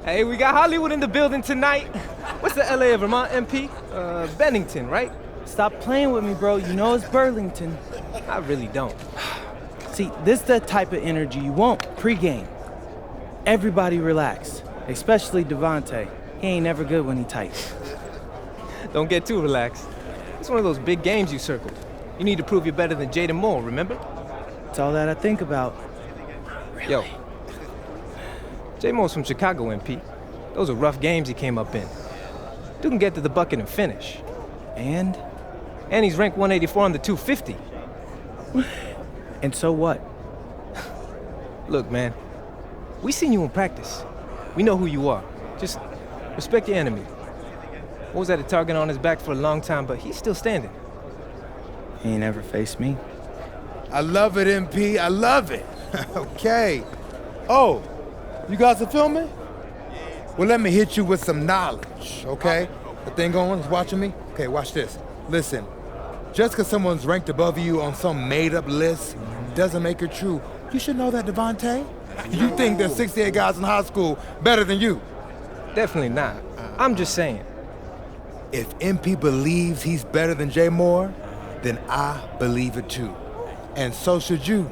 Hey, we got Hollywood in the building tonight. What's the LA of Vermont, MP? Bennington, right? Stop playing with me, bro. You know it's Burlington. I really don't. See, this the type of energy you want pre-game. Everybody relax, especially Devontae. He ain't never good when he tight. Don't get too relaxed. It's one of those big games you circled. You need to prove you're better than Jaden Moore, remember? It's all that I think about. Really? Yo, J Moore's from Chicago, MP. Those are rough games he came up in. Dude can get to the bucket and finish. And he's ranked 184 on the 250. And so what? Look, man, we seen you in practice. We know who you are. Just respect your enemy. Was at a target on his back for a long time, but he's still standing. He ain't ever faced me. I love it, MP. I love it. Okay. Oh, you guys are filming? Well, let me hit you with some knowledge, okay? The thing going is watching me? Okay, watch this. Listen, just because someone's ranked above you on some made-up list doesn't make it true. You should know that, Devontae. You think there's 68 guys in high school better than you? Definitely not. I'm just saying. If MP believes he's better than Jay Moore, then I believe it too. And so should you,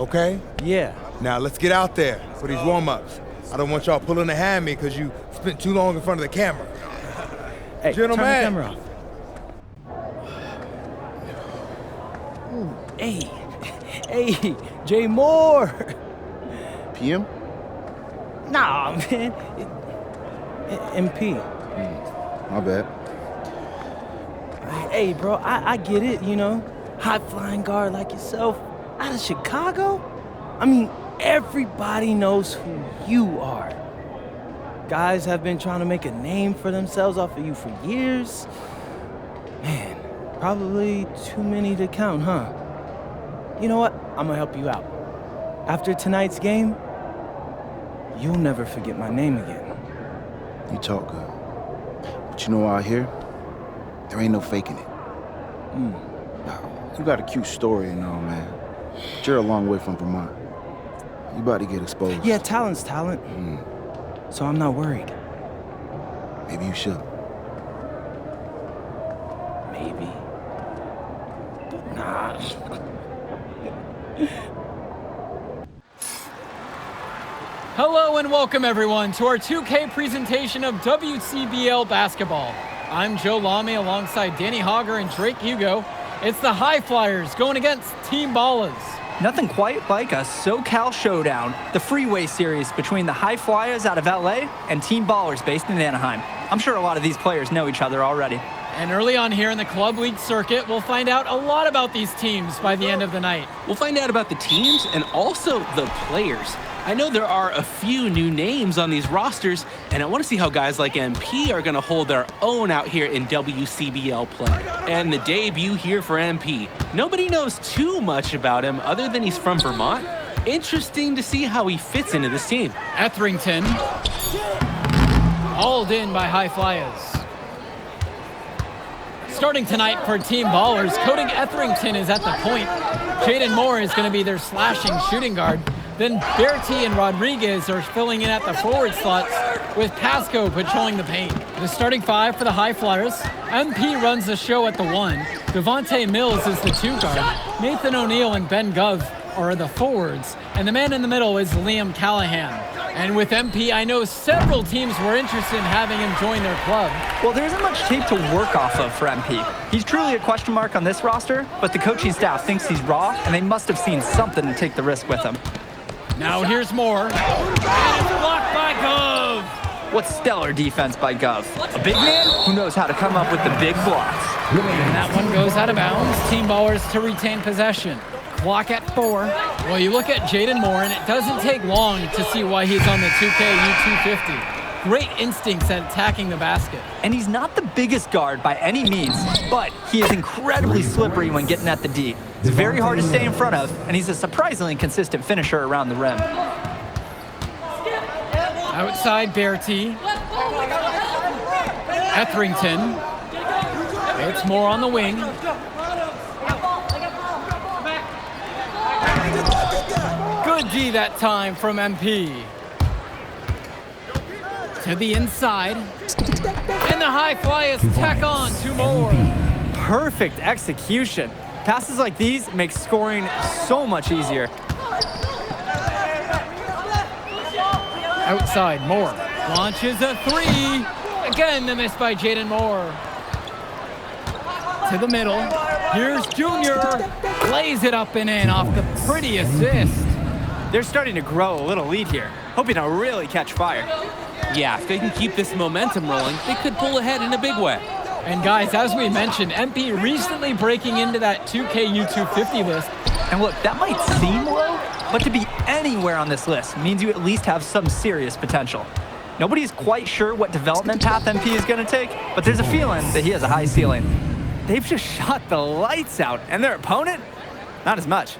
okay? Yeah. Now let's get out there for these warm-ups. I don't want y'all pulling a hammy because you spent too long in front of the camera. Hey, Gentlemen. turn the camera off. Hey, Jay Moore. PM? Nah, man. MP. My bad. Hey, bro, I get it, you know. High-flying guard like yourself out of Chicago? I mean, everybody knows who you are. Guys have been trying to make a name for themselves off of you for years. Man, probably too many to count, huh? You know what? I'm gonna help you out. After tonight's game, you'll never forget my name again. You talk good. But you know out here, there ain't no faking it. Now, you got a cute story and all, man. But you're a long way from Vermont. You about to get exposed. Yeah, talent's talent. So I'm not worried. Maybe you should. Maybe. Nah. Hello and welcome everyone to our 2K presentation of WCBL basketball. I'm Joe Lamy alongside Danny Hogger and Drake Hugo. It's the High Flyers going against Team Ballas. Nothing quite like a SoCal showdown, the freeway series between the High Flyers out of LA and Team Ballers based in Anaheim. I'm sure a lot of these players know each other already. And early on here in the Club League circuit, we'll find out a lot about these teams by the end of the night. We'll find out about the teams and also the players. I know there are a few new names on these rosters, and I want to see how guys like MP are going to hold their own out here in WCBL play. And the debut here for MP. Nobody knows too much about him other than he's from Vermont. Interesting to see how he fits into this team. Etherington, hauled in by High Flyers. Starting tonight for Team Ballers, Cody Etherington is at the point. Jaden Moore is going to be their slashing shooting guard. Then Bertie and Rodriguez are filling in at the forward slots with Pasco patrolling the paint. The starting five for the High Flyers. MP runs the show at the 1. Devontae Mills is the 2 guard. Nathan O'Neill and Ben Gov are the forwards. And the man in the middle is Liam Callahan. And with MP, I know several teams were interested in having him join their club. Well, there isn't much tape to work off of for MP. He's truly a question mark on this roster, but the coaching staff thinks he's raw, and they must have seen something to take the risk with him. Now here's more. And it's blocked by Gov. What stellar defense by Gov. A big man who knows how to come up with the big blocks. And that one goes out of bounds. Team Ballers to retain possession. Clock at 4. Well, you look at Jaden Moore, and it doesn't take long to see why he's on the 2K U250. Great instincts at attacking the basket. And he's not the biggest guard by any means, but he is incredibly slippery when getting at the D. It's very hard to stay in front of, and he's a surprisingly consistent finisher around the rim. Outside Bertie. Etherington. It's Moore on the wing. Good D that time from MP. To the inside. And the high flyers tack on 2 more. Perfect execution. Passes like these make scoring so much easier. Outside, Moore launches a 3. Again, the miss by Jaden Moore. To the middle. Here's Junior. Lays it up and in off the pretty assist. They're starting to grow a little lead here, hoping to really catch fire. Yeah, if they can keep this momentum rolling, they could pull ahead in a big way. And guys, as we mentioned, MP recently breaking into that 2K U250 list. And look, that might seem low, but to be anywhere on this list means you at least have some serious potential. Nobody's quite sure what development path MP is going to take, but there's a feeling that he has a high ceiling. They've just shot the lights out, and their opponent, not as much.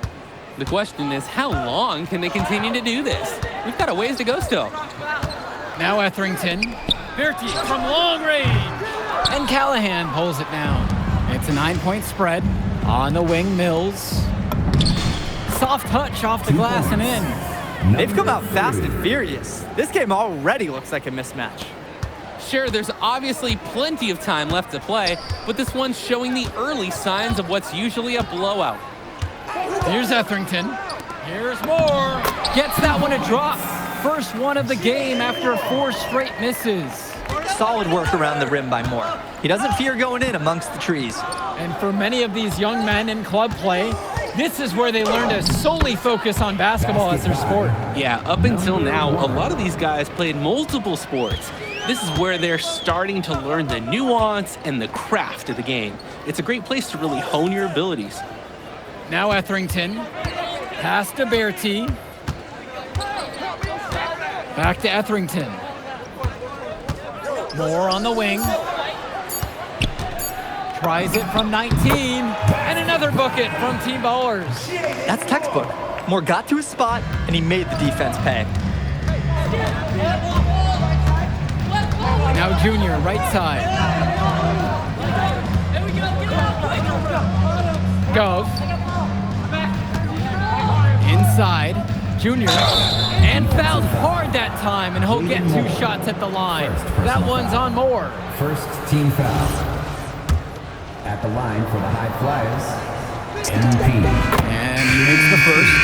The question is, how long can they continue to do this? We've got a ways to go still. Now Etherington. Bertie from long range. And Callahan pulls it down. It's a 9-point spread. On the wing, Mills. Soft touch off the glass and in. They've come out fast and furious. This game already looks like a mismatch. Sure, there's obviously plenty of time left to play, but this one's showing the early signs of what's usually a blowout. Here's Etherington. Here's Moore. Gets that one to drop. First one of the game after 4 straight misses. Solid work around the rim by Moore. He doesn't fear going in amongst the trees. And for many of these young men in club play, this is where they learn to solely focus on basketball as their sport. Yeah, up until now, a lot of these guys played multiple sports. This is where they're starting to learn the nuance and the craft of the game. It's a great place to really hone your abilities. Now Etherington. Pass to Bertie. Back to Etherington. Moore on the wing. Tries it from 19. And another bucket from Team Ballers. That's textbook. Moore got to his spot, and he made the defense pay. Now Junior, right side. Gove. Inside. Junior. And fouled hard that time, and he'll get 2 shots at the line. That one's on Moore. First team foul. At the line for the High Flyers, MP. And he makes the first.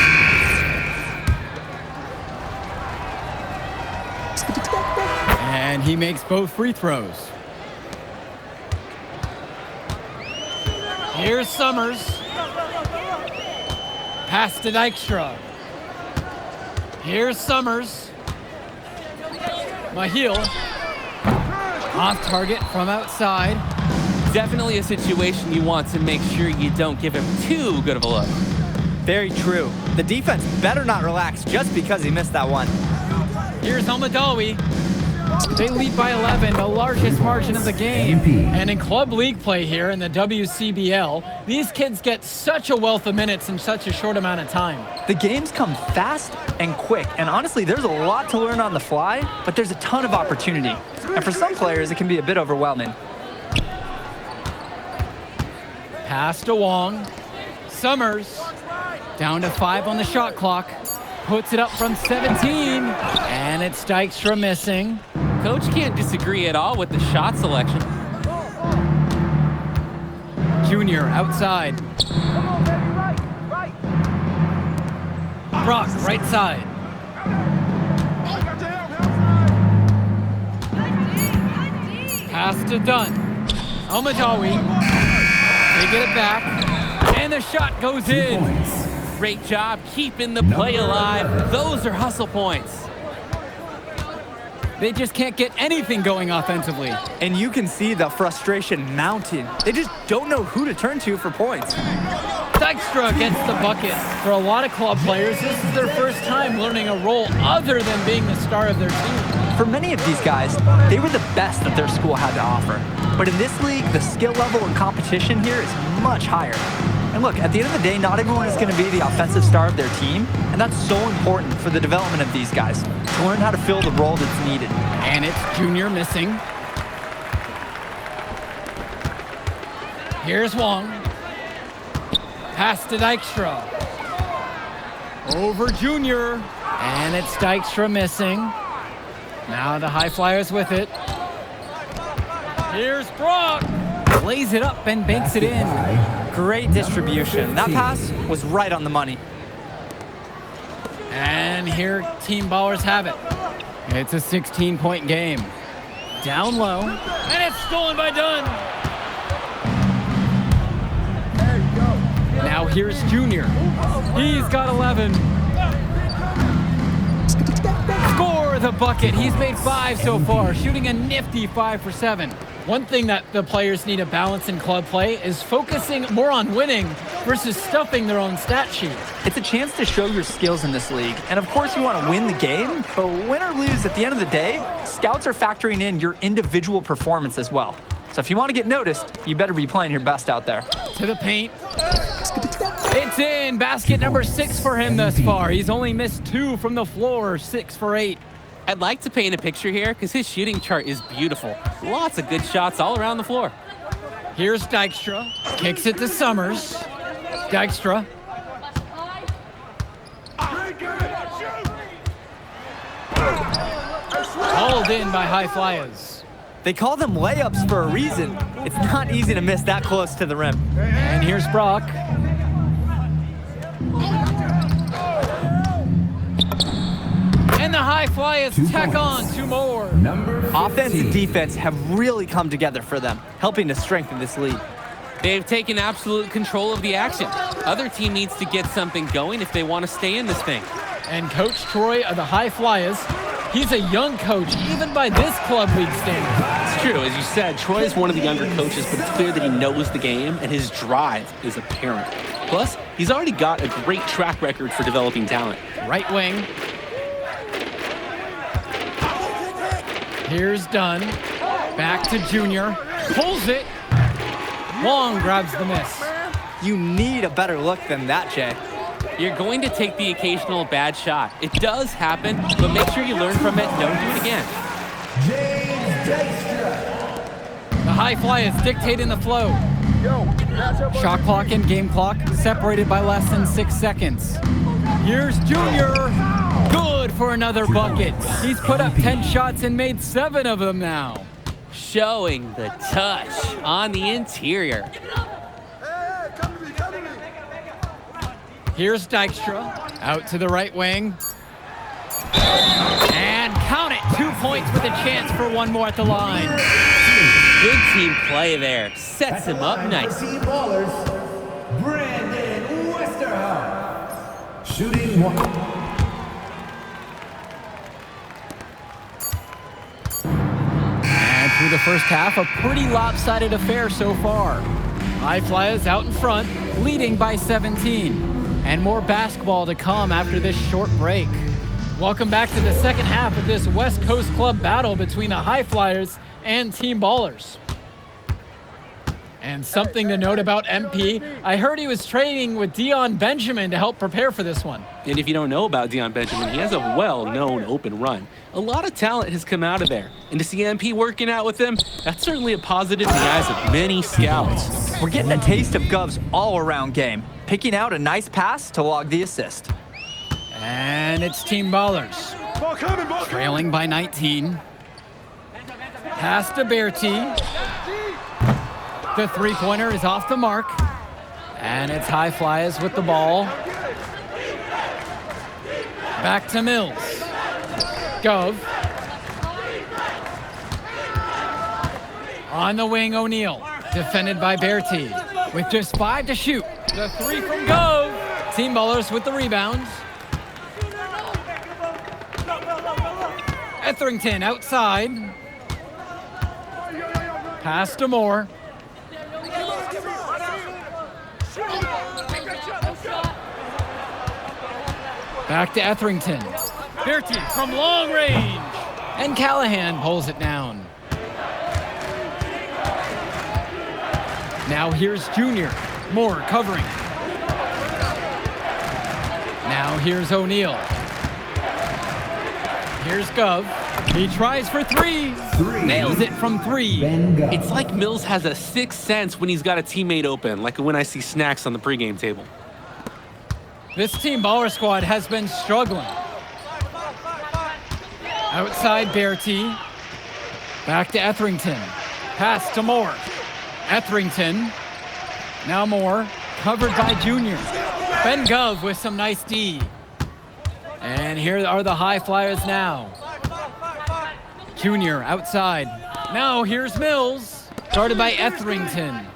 And he makes both free throws. Here's Summers. Pass to Dykstra. Here's Summers. Mahil. Off target from outside. Definitely a situation you want to make sure you don't give him too good of a look. Very true. The defense better not relax just because he missed that one. Here's Almadawi. They lead by 11, the largest margin of the game. And in club league play here in the WCBL, these kids get such a wealth of minutes in such a short amount of time. The games come fast and quick, and honestly, there's a lot to learn on the fly, but there's a ton of opportunity. And for some players, it can be a bit overwhelming. Pass to Wong. Summers. Down to 5 on the shot clock. Puts it up from 17. And it's Dykstra missing. Coach can't disagree at all with the shot selection. Junior outside. Brock, right side. Pass to Dunn. Almadawi. They get it back. And the shot goes in. Great job keeping the play alive. Those are hustle points. They just can't get anything going offensively. And you can see the frustration mounting. They just don't know who to turn to for points. Dykstra gets the bucket. For a lot of club players, this is their first time learning a role other than being the star of their team. For many of these guys, they were the best that their school had to offer. But in this league, the skill level and competition here is much higher. And look, at the end of the day, not everyone is going to be the offensive star of their team, and that's so important for the development of these guys, to learn how to fill the role that's needed. And it's Junior missing. Here's Wong. Pass to Dykstra. Over Junior. And it's Dykstra missing. Now the High Flyers with it. Here's Brock. Lays it up and banks it in. Great distribution. That pass was right on the money. And here Team Ballers have it. It's a 16-point game. Down low. And it's stolen by Dunn. Now here's Junior. He's got 11. Score the bucket. He's made 5 so far, shooting a nifty 5 for 7. One thing that the players need to balance in club play is focusing more on winning versus stuffing their own stat sheet. It's a chance to show your skills in this league. And of course you want to win the game, but win or lose, at the end of the day, scouts are factoring in your individual performance as well. So if you want to get noticed, you better be playing your best out there. To the paint. It's in. Basket number 6 for him thus far. He's only missed 2 from the floor, 6 for 8. I'd like to paint a picture here because his shooting chart is beautiful. Lots of good shots all around the floor. Here's Dykstra. Kicks it to Summers. Dykstra. Hauled in by High Flyers. They call them layups for a reason. It's not easy to miss that close to the rim. And here's Brock. And the High Flyers tack on 2 more. Offense and defense have really come together for them, helping to strengthen this lead. They've taken absolute control of the action. Other team needs to get something going if they want to stay in this thing. And Coach Troy of the High Flyers, he's a young coach, even by this club league standard. It's true. As you said, Troy is one of the younger coaches, but it's clear that he knows the game, and his drive is apparent. Plus, he's already got a great track record for developing talent. Right wing. Here's Dunn. Back to Junior. Pulls it. Long grabs the miss. You need a better look than that, Jay. You're going to take the occasional bad shot. It does happen, but make sure you learn from it. Don't do it again. The High Flyers dictating the flow. Shot clock and game clock separated by less than 6 seconds. Here's Junior. Good for another bucket. He's put up 10 shots and made 7 of them now. Showing the touch on the interior. Here's Dykstra. Out to the right wing. And count it. 2 points with a chance for 1 more at the line. Good team play there. Sets him up nicely. Shooting 1. Through the first half, a pretty lopsided affair so far. High Flyers out in front, leading by 17. And more basketball to come after this short break. Welcome back to the second half of this West Coast Club battle between the High Flyers and Team Ballers. And something to note about MP, I heard he was training with Dion Benjamin to help prepare for this one. And if you don't know about Dion Benjamin, he has a well-known open run. A lot of talent has come out of there. And to see MP working out with him, that's certainly a positive in the eyes of many scouts. We're getting a taste of Gov's all-around game, picking out a nice pass to log the assist. And it's Team Ballers. Trailing by 19. Pass to Bertie. The three-pointer is off the mark. And it's High Flyers with the ball. Back to Mills. Gov. On the wing, O'Neal. Defended by Bertie. With just 5 to shoot. The 3 from Gov. Team Ballers with the rebounds. Etherington outside. Pass to Moore. Back to Etherington. Bertie from long range. And Callahan pulls it down. Now here's Junior. Moore covering. Now here's O'Neal. Here's Gov. He tries for 3. Nails it from 3. It's like Mills has a sixth sense when he's got a teammate open, like when I see snacks on the pregame table. This Team Baller squad has been struggling. Outside Bertie. Back to Etherington. Pass to Moore. Etherington. Now Moore. Covered by Junior. Ben Gov with some nice D. And here are the high flyers now. Junior outside. Now here's Mills. Guarded by Etherington.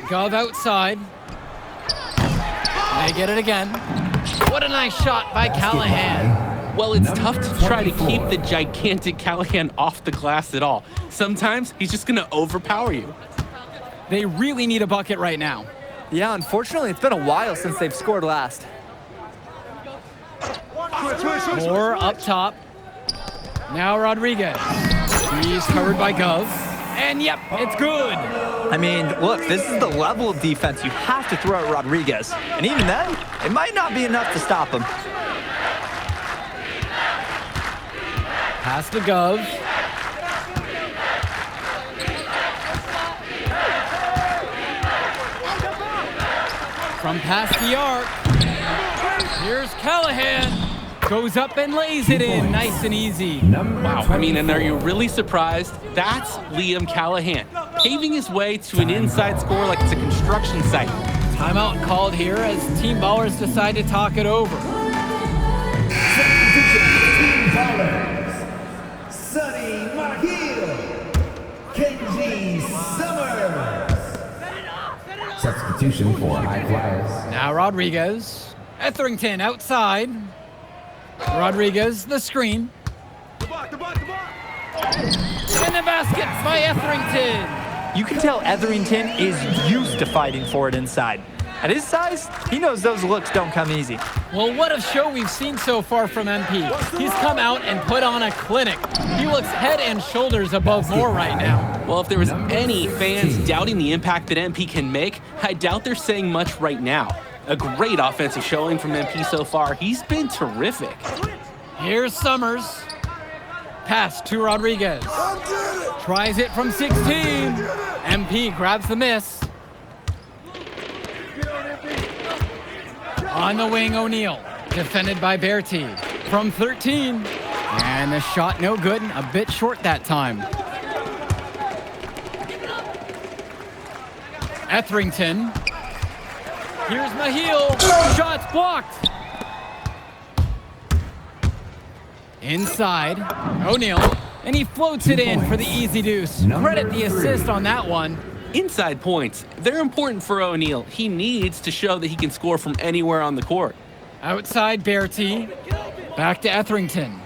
Gov outside. They get it again. What a nice shot by Callahan. Well, it's tough to try to keep the gigantic Callahan off the glass at all. Sometimes he's just going to overpower you. They really need a bucket right now. Yeah, unfortunately, it's been a while since they've scored last. Moore up top. Now Rodriguez. He's covered by Gov. And yep, it's good. I mean, look, this is the level of defense you have to throw at Rodriguez. And even then, it might not be enough to stop him. Pass to Gov. From past the arc. Here's Callahan. Goes up and lays it in, nice and easy. Wow, I mean, and are you really surprised? That's Liam Callahan, paving his way to an inside score like it's a construction site. Timeout called here as Team Ballers decide to talk it over. Team Ballers. Sonny McGill. Kenji Summers. Substitution for high flyers. Now Rodriguez. Etherington outside. Rodriguez, the screen. And the basket by Etherington. You can tell Etherington is used to fighting for it inside. At his size, he knows those looks don't come easy. Well, what a show we've seen so far from MP. He's come out and put on a clinic. He looks head and shoulders above Moore right now. Well, if there was any fans doubting the impact that MP can make, I doubt they're saying much right now. A great offensive showing from MP so far. He's been terrific. Here's Summers. Pass to Rodriguez. Tries it from 16. MP grabs the miss. On the wing, O'Neal. Defended by Bertie. From 13. And the shot no good. A bit short that time. Etherington. Here's Mahil. Shots blocked. Inside. O'Neal. And he floats it in for the easy deuce. Credit the assist on that one. Inside points, they're important for O'Neal. He needs to show that he can score from anywhere on the court. Outside Bertie. Back to Etherington.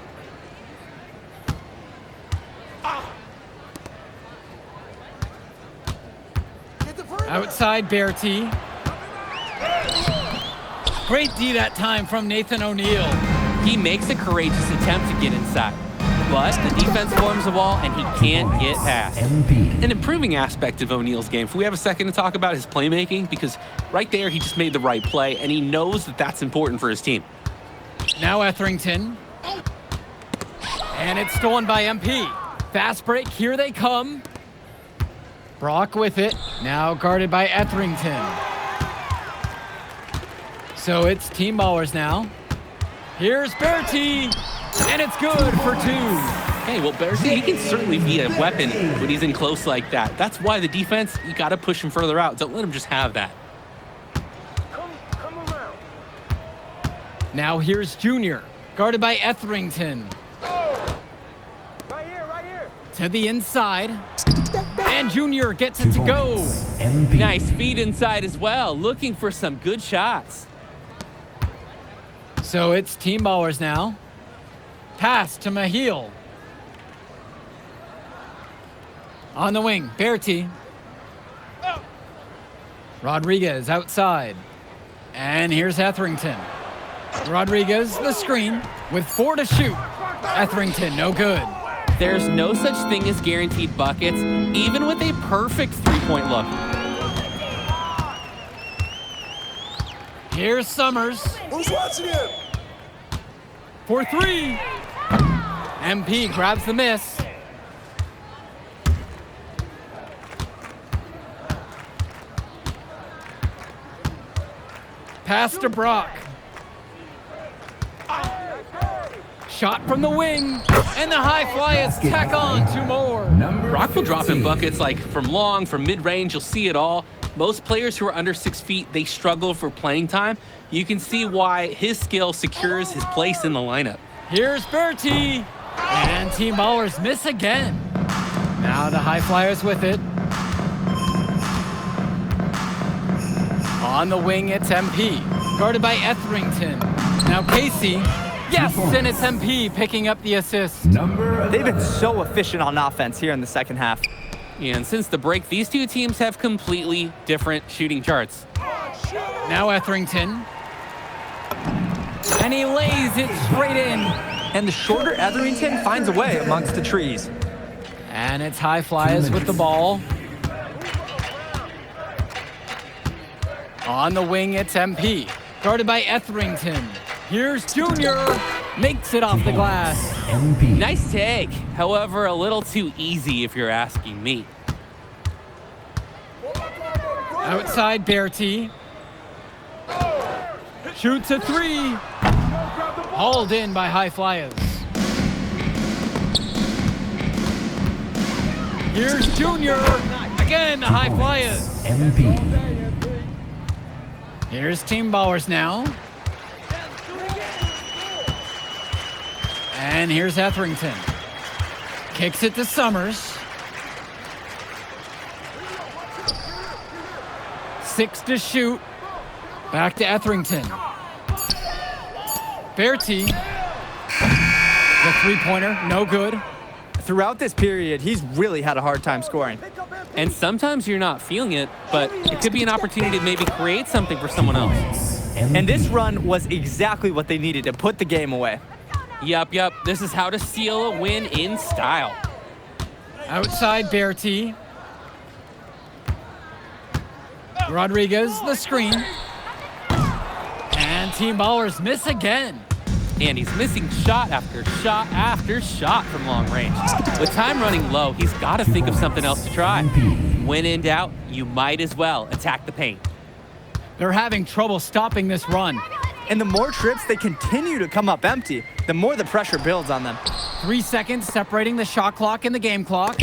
Outside Bertie. Great D that time from Nathan O'Neal. He makes a courageous attempt to get inside, but the defense forms the wall and he can't get past. An improving aspect of O'Neal's game. If we have a second to talk about his playmaking, because right there he just made the right play and he knows that that's important for his team. Now Etherington. And it's stolen by MP. Fast break, here they come. Brock with it, now guarded by Etherington. So it's Team Ballers now. Here's Bertie, and it's good for two. Hey, well, Bertie, he can certainly be a weapon when he's in close like that. That's why the defense, you got to push him further out. Don't let him just have that. Now here's Junior, guarded by Etherington. Right here. To the inside, and Junior gets it to go. Nice feed inside as well, looking for some good shots. So it's Team Ballers now. Pass to Mahil. On the wing, Bertie. Rodriguez outside. And here's Etherington. Rodriguez, the screen, with 4 to shoot. Etherington, no good. There's no such thing as guaranteed buckets, even with a perfect three-point look. Here's Summers. Who's watching him? For 3. MP grabs the miss. Pass to Brock. Shot from the wing, and the high flyers tack on 2 more. Brock will drop in buckets like from long, from mid-range, you'll see it all. Most players who are under 6 feet, they struggle for playing time. You can see why his skill secures his place in the lineup. Here's Bertie, and Team Ballers miss again. Now the high flyers with it. On the wing, it's MP, guarded by Etherington. Now Casey. Yes, and it's MP picking up the assist. They've been so efficient on offense here in the second half. And since the break, these two teams have completely different shooting charts. Now Etherington. And he lays it straight in. And the shorter Etherington finds a way amongst the trees. And it's high flyers with the ball. On the wing, it's MP, guarded by Etherington. Here's Junior, makes it off the glass. Nice take, however, a little too easy if you're asking me. Outside Bertie. Shoots a 3. Hauled in by high flyers. Here's Junior, again high flyers. Here's Team Ballers now. And here's Etherington. Kicks it to Summers. 6 to shoot. Back to Etherington. Bertie. The three-pointer, no good. Throughout this period, he's really had a hard time scoring. And sometimes you're not feeling it, but it could be an opportunity to maybe create something for someone else. And this run was exactly what they needed to put the game away. Yup. This is how to seal a win in style. Outside Bertie. Rodriguez, the screen. And Team Ballers miss again. And he's missing shot after shot after shot from long range. With time running low, he's got to think of something else to try. When in doubt, you might as well attack the paint. They're having trouble stopping this run. And the more trips they continue to come up empty, the more the pressure builds on them. 3 seconds separating the shot clock and the game clock.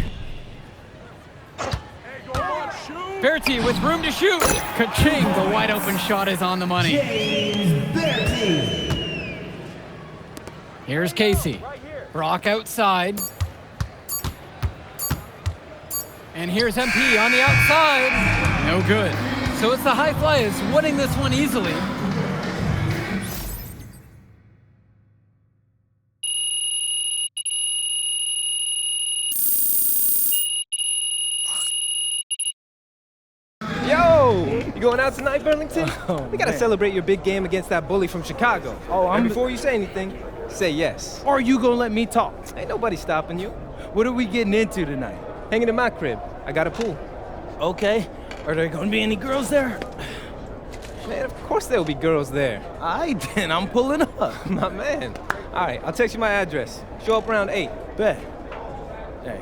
Bertie with room to shoot. Ka-ching, the wide open shot is on the money. Here's Casey. Brock outside. And here's MP on the outside. No good. So it's the high flyers winning this one easily. Yo! You going out tonight, Burlington? Oh, we gotta man. celebrate your big game against that bully from Chicago. Oh, And before you say anything, say yes. Or you gonna let me talk? Ain't nobody stopping you. What are we getting into tonight? Hanging in my crib. I got a pool. Okay. Are there gonna be any girls there? Man, of course there'll be girls there. Aight, then I'm pulling up. My man. All right, I'll text you my address. Show up around 8. Bet. Hey,